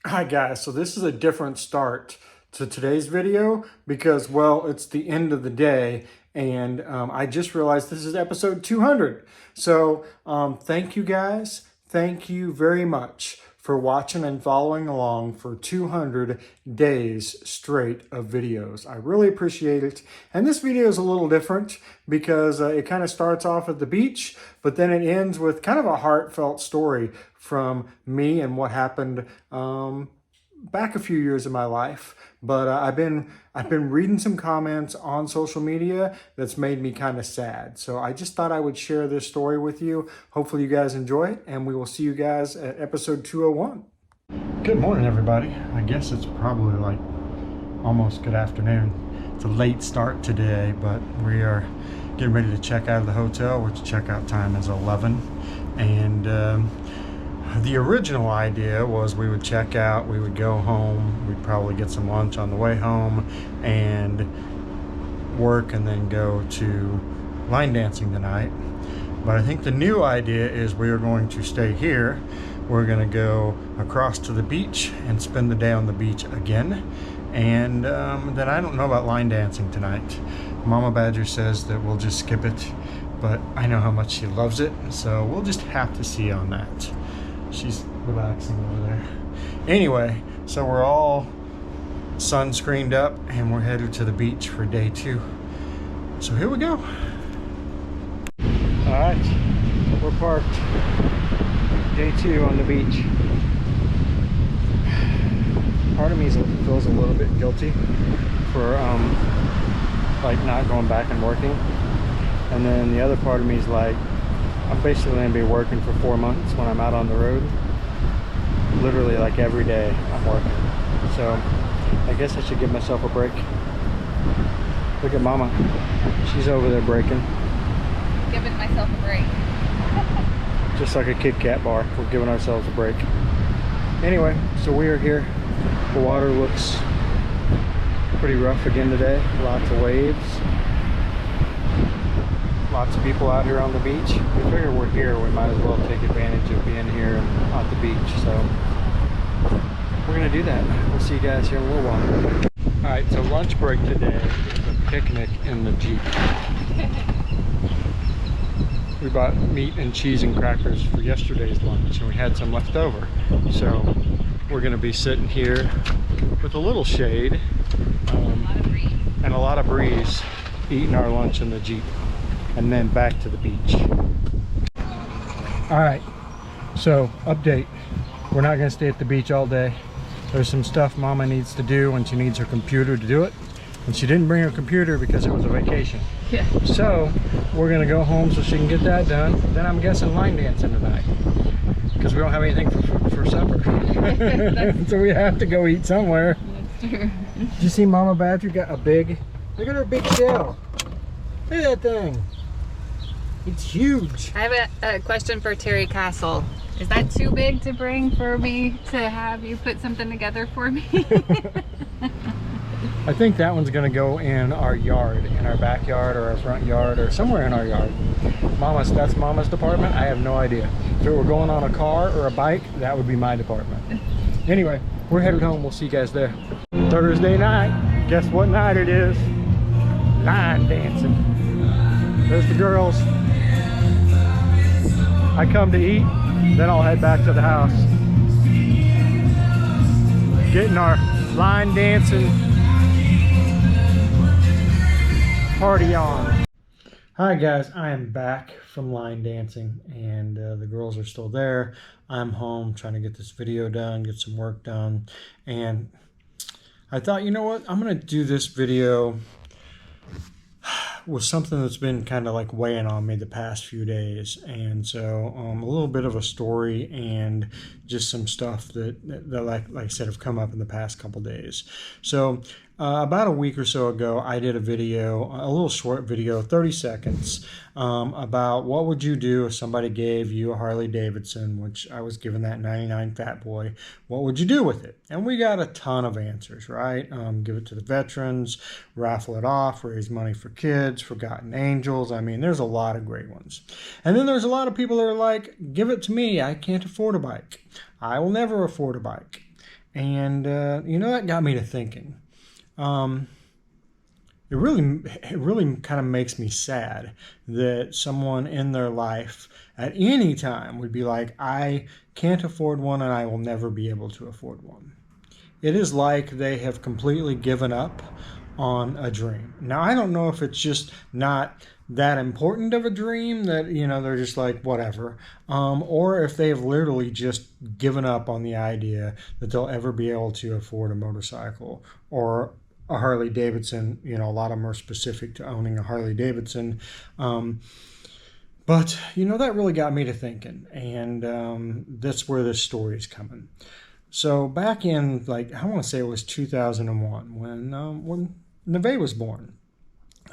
Hi guys, so this is a different start to today's video because, well, it's the end of the day and I just realized this is episode 200. So thank you guys. Thank you very much for watching and following along for 200 days straight of videos. I really appreciate it. And this video is a little different because it kind of starts off at the beach, but then it ends with kind of a heartfelt story from me and what happened back a few years of my life. But I've been reading some comments on social media that's made me kind of sad. So I just thought I would share this story with you. Hopefully you guys enjoy it, and we will see you guys at episode 201. Good morning, everybody. I guess it's probably like almost good afternoon. It's a late start today, but we are getting ready to check out of the hotel, which checkout time is 11. And the original idea was we would check out, we would go home, we'd probably get some lunch on the way home and work and then go to line dancing tonight. But I think the new idea is we are going to stay here. We're going to go across to the beach and spend the day on the beach again. And then I don't know about line dancing tonight. Mama Badger says that we'll just skip it, but I know how much she loves it, so we'll just have to see on that. She's relaxing over there. Anyway, so we're all sunscreened up and we're headed to the beach for day 2. So here we go. All right, we're parked. Day 2 on the beach. Part of me feels a little bit guilty for like not going back and working. And then the other part of me is like, I'm basically going to be working for 4 months when I'm out on the road. Literally like every day I'm working. So I guess I should give myself a break. Look at Mama. She's over there breaking. Giving myself a break. Just like a Kit Kat bar. We're giving ourselves a break. Anyway, so we are here. The water looks pretty rough again today. Lots of waves. Lots of people out here on the beach. We figure we're here, we might as well take advantage of being here on the beach. So we're gonna do that. We'll see you guys here in a little while. All right, so lunch break today is a picnic in the Jeep. We bought meat and cheese and crackers for yesterday's lunch, and we had some left over. So we're gonna be sitting here with a little shade and a lot of breeze, eating our lunch in the Jeep. And then back to the beach. All right, so update. We're not gonna stay at the beach all day. There's some stuff Mama needs to do and she needs her computer to do it. And she didn't bring her computer because it was a vacation. Yeah. So we're gonna go home so she can get that done. Then I'm guessing line dancing tonight because we don't have anything for supper. So we have to go eat somewhere. That's true. Did you see Mama Badger got a big, look at her big shell. Look at that thing. It's huge. I have a question for Terry Castle. Is that too big to bring for me to have you put something together for me? I think that one's gonna go in our yard, in our backyard or our front yard or somewhere in our yard. That's Mama's department. I have no idea. If it were going on a car or a bike, that would be my department. Anyway, we're headed home. We'll see you guys there. Thursday night. Guess what night it is? Line dancing. There's the girls. I come to eat, then I'll head back to the house. Getting our line dancing party on. Hi guys, I am back from line dancing and the girls are still there. I'm home trying to get this video done, get some work done. And I thought, you know what? I'm gonna do this video was something that's been kind of like weighing on me the past few days, and so a little bit of a story and just some stuff that like I said have come up in the past couple days. So about a week or so ago, I did a video, a little short video, 30 seconds, about what would you do if somebody gave you a Harley Davidson, which I was given that 99 Fat Boy. What would you do with it? And we got a ton of answers, right? Give it to the veterans, raffle it off, raise money for kids, forgotten angels. I mean, there's a lot of great ones. And then there's a lot of people that are like, give it to me. I can't afford a bike. I will never afford a bike. And, that got me to thinking. It really kind of makes me sad that someone in their life at any time would be like, I can't afford one and I will never be able to afford one. It is like they have completely given up on a dream. Now, I don't know if it's just not that important of a dream that, they're just like, whatever. Or if they have literally just given up on the idea that they'll ever be able to afford a motorcycle or a Harley Davidson. A lot of them are specific to owning a Harley Davidson. But that really got me to thinking. And that's where this story is coming. So back in, I want to say it was 2001 when Neve was born.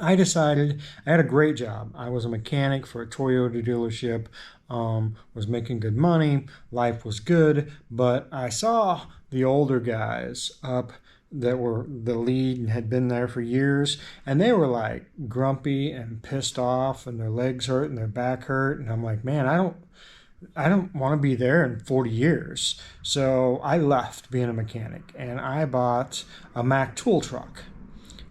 I decided I had a great job. I was a mechanic for a Toyota dealership, was making good money, life was good, but I saw the older guys up that were the lead and had been there for years, and they were like grumpy and pissed off, and their legs hurt and their back hurt, and I'm like, man, I don't want to be there in 40 years. So I left being a mechanic and I bought a Mack tool truck,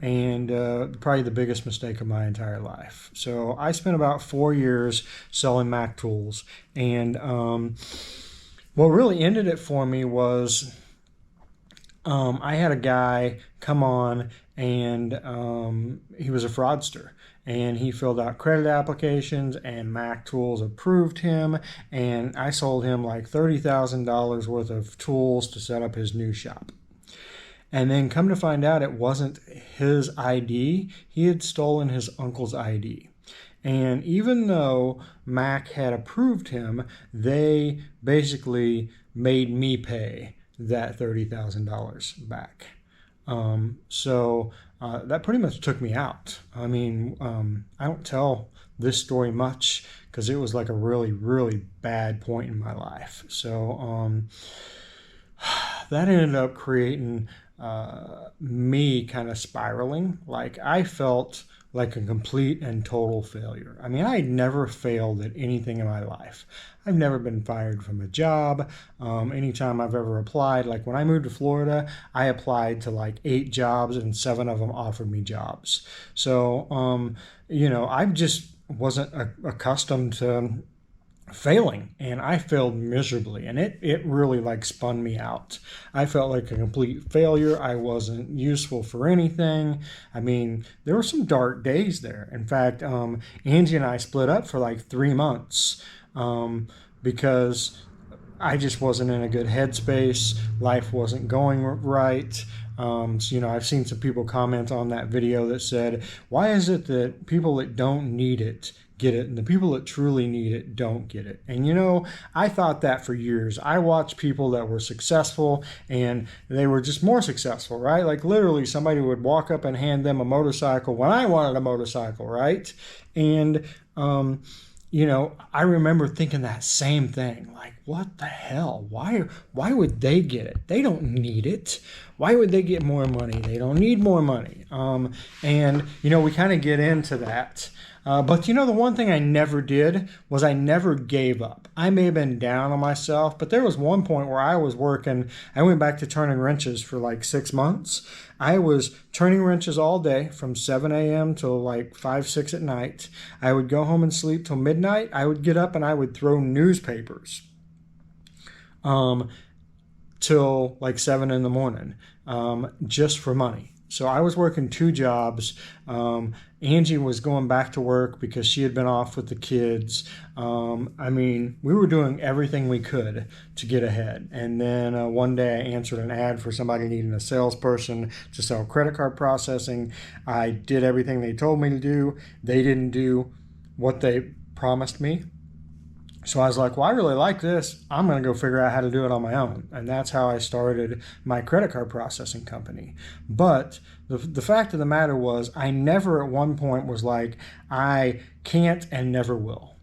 and probably the biggest mistake of my entire life. So I spent about 4 years selling Mack tools, and what really ended it for me was I had a guy come on, and he was a fraudster. And he filled out credit applications, and Mack Tools approved him, and I sold him like $30,000 worth of tools to set up his new shop. And then come to find out it wasn't his ID. He had stolen his uncle's ID. And even though Mack had approved him, they basically made me pay that $30,000 back. So that pretty much took me out. I mean, I don't tell this story much because it was like a really, really bad point in my life. So that ended up creating me kind of spiraling. Like I felt like a complete and total failure. I mean, I had never failed at anything in my life. I've never been fired from a job. Anytime I've ever applied, like when I moved to Florida, I applied to like 8 jobs and 7 of them offered me jobs. So, I just wasn't accustomed to failing, and I failed miserably, and it really like spun me out. I felt like a complete failure. I wasn't useful for anything. I mean, there were some dark days there. In fact, Angie and I split up for like 3 months because I just wasn't in a good headspace. Life wasn't going right. I've seen some people comment on that video that said, why is it that people that don't need it get it, and the people that truly need it don't get it? And I thought that for years. I watched people that were successful and they were just more successful, right? Like literally somebody would walk up and hand them a motorcycle when I wanted a motorcycle, right? And I remember thinking that same thing, like, what the hell? Why would they get it? They don't need it. Why would they get more money? They don't need more money. We kind of get into that. But the one thing I never did was I never gave up. I may have been down on myself, but there was one point where I was working. I went back to turning wrenches for like 6 months. I was turning wrenches all day from 7 a.m. till like 5, 6 at night. I would go home and sleep till midnight. I would get up and I would throw newspapers till like 7 in the morning just for money. So I was working 2 jobs. Angie was going back to work because she had been off with the kids. We were doing everything we could to get ahead. And then one day I answered an ad for somebody needing a salesperson to sell credit card processing. I did everything they told me to do. They didn't do what they promised me. So I was like, well, I really like this. I'm going to go figure out how to do it on my own. And that's how I started my credit card processing company. But the fact of the matter was, I never at one point was like, I can't and never will.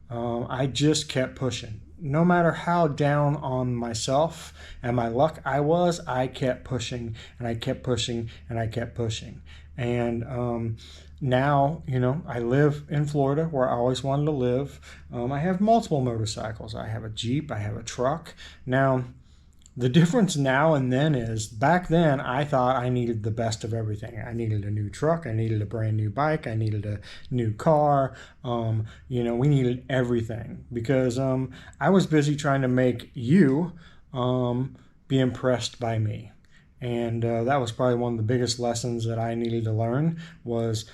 I just kept pushing. No matter how down on myself and my luck I was, I kept pushing and I kept pushing and I kept pushing. And now, I live in Florida where I always wanted to live. I have multiple motorcycles. I have a Jeep. I have a truck. Now, the difference now and then is back then I thought I needed the best of everything. I needed a new truck. I needed a brand new bike. I needed a new car. You know, we needed everything because I was busy trying to make you be impressed by me. And that was probably one of the biggest lessons that I needed to learn was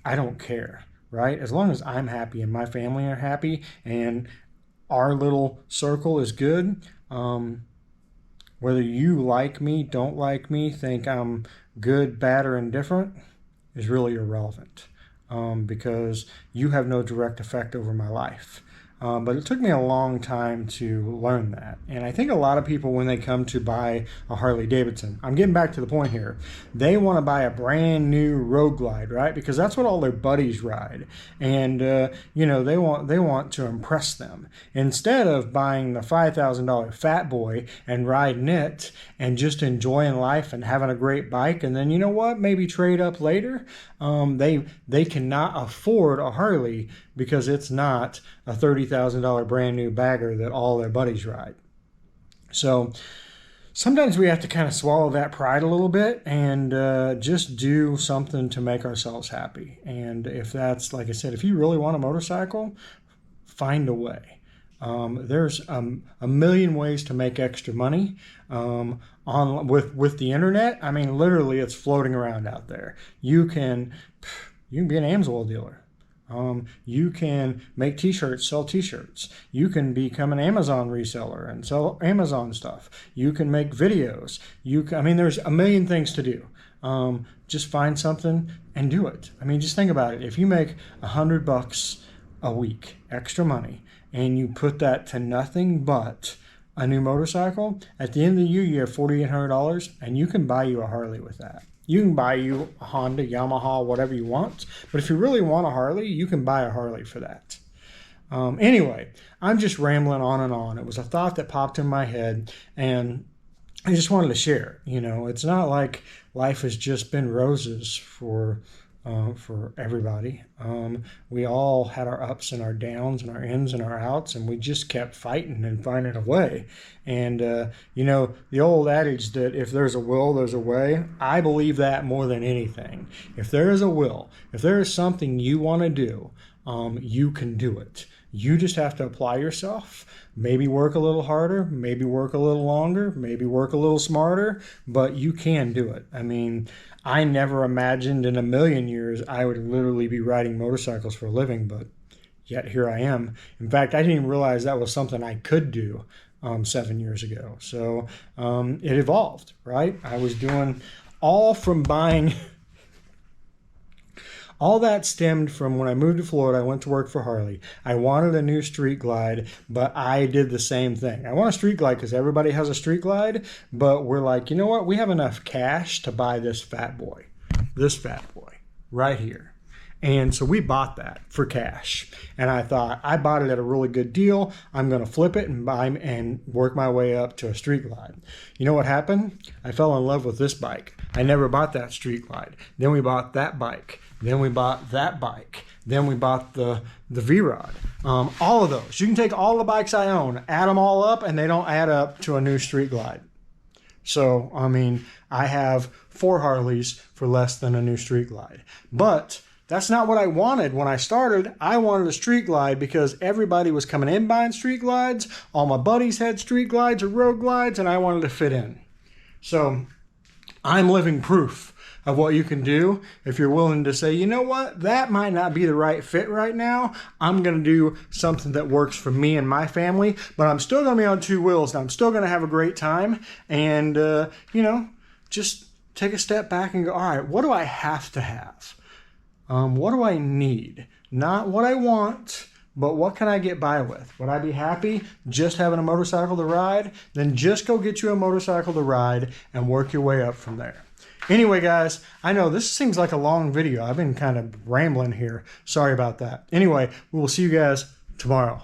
I don't care, right? As long as I'm happy and my family are happy and our little circle is good, whether you like me, don't like me, think I'm good, bad, or indifferent is really irrelevant because you have no direct effect over my life. But it took me a long time to learn that. And I think a lot of people, when they come to buy a Harley Davidson, I'm getting back to the point here, they want to buy a brand new Road Glide, right? Because that's what all their buddies ride. And, you know, they want to impress them. Instead of buying the $5,000 Fat Boy and riding it and just enjoying life and having a great bike, and then, you know what, maybe trade up later, they cannot afford a Harley because it's not a $30,000 brand new bagger that all their buddies ride. So sometimes we have to kind of swallow that pride a little bit and just do something to make ourselves happy. And if that's, like I said, if you really want a motorcycle, find a way. There's a million ways to make extra money with the internet. I mean, literally, it's floating around out there. You can be an Amsoil dealer. You can make t-shirts, sell t-shirts. You can become an Amazon reseller and sell Amazon stuff. You can make videos. I mean, there's a million things to do. Just find something and do it. I mean, just think about it. If you make $100 a week, extra money, and you put that to nothing but a new motorcycle, at the end of the year, you have $4,800, and you can buy you a Harley with that. You can buy you a Honda, Yamaha, whatever you want. But if you really want a Harley, you can buy a Harley for that. Anyway, I'm just rambling on and on. It was a thought that popped in my head, and I just wanted to share. You know, it's not like life has just been roses for everybody. We all had our ups and our downs and our ins and our outs, and we just kept fighting and finding a way. And, you know, the old adage that if there's a will, there's a way, I believe that more than anything. If there is a will, if there is something you want to do, you can do it. You just have to apply yourself, maybe work a little harder, maybe work a little longer, maybe work a little smarter, but you can do it. I mean, I never imagined in a million years I would literally be riding motorcycles for a living, but yet here I am. In fact, I didn't even realize that was something I could do 7 years ago. So it evolved, right? I was doing all from buying... All that stemmed from when I moved to Florida. I went to work for Harley. I wanted a new Street Glide, but I did the same thing. I want a Street Glide because everybody has a Street Glide, but we're like, you know what? We have enough cash to buy this Fat Boy right here. And so we bought that for cash. And I thought, I bought it at a really good deal. I'm going to flip it and buy and work my way up to a Street Glide. You know what happened? I fell in love with this bike. I never bought that Street Glide. Then we bought that bike. Then we bought that bike. Then we bought the V-Rod. All of those. You can take all the bikes I own, add them all up, and they don't add up to a new Street Glide. So, I mean, I have 4 Harleys for less than a new Street Glide. But that's not what I wanted when I started. I wanted a Street Glide because everybody was coming in buying Street Glides. All my buddies had Street Glides or Road Glides, and I wanted to fit in. So I'm living proof of what you can do if you're willing to say, you know what, that might not be the right fit right now. I'm going to do something that works for me and my family, but I'm still going to be on 2 wheels, and I'm still going to have a great time. And, you know, just take a step back and go, all right, what do I have to have? What do I need? Not what I want, but what can I get by with? Would I be happy just having a motorcycle to ride? Then just go get you a motorcycle to ride and work your way up from there. Anyway, guys, I know this seems like a long video. I've been kind of rambling here. Sorry about that. Anyway, we will see you guys tomorrow.